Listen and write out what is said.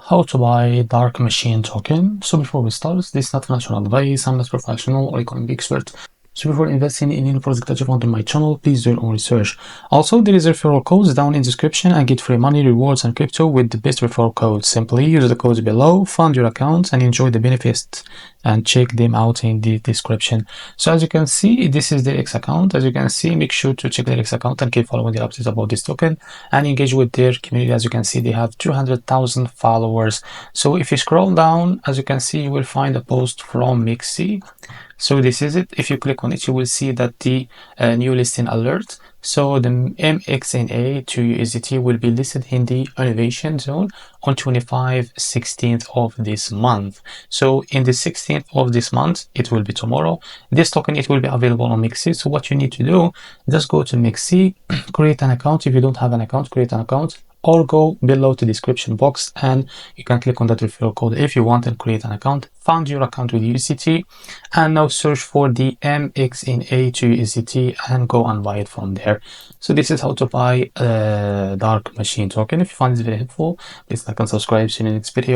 how to buy dark machine token. So before we start, this is not financial advice. I'm not professional or economic expert. So before investing in any project that you found on my channel, please do your own research. Also, there is referral codes down in the description and get free money, rewards, and crypto with the best referral code. Simply use the codes below, fund your account, and enjoy the benefits. And check them out in the description. So as you can see, this is the X account. As you can see, make sure to check the X account and keep following the updates about this token and engage with their community. As you can see, they have 200,000 followers. So if you scroll down, as you can see, you will find a post from MEXC. So this is it. If you click on it, you will see that the new listing alert. So the MXNA to USDT will be listed in the innovation zone on 16th of this month. So in the 16th of this month, it will be tomorrow. This token, it will be available on MEXC. So what you need to do, just go to MEXC, create an account. If you don't have an account, create an account, or go below to the description box and you can click on that referral code if you want and create an account. Found your account with USDT and now search for the MXNA to USDT and go and buy it from there. So this is how to buy a dark machine token. If you find this very helpful, please like and subscribe. See you in the next video.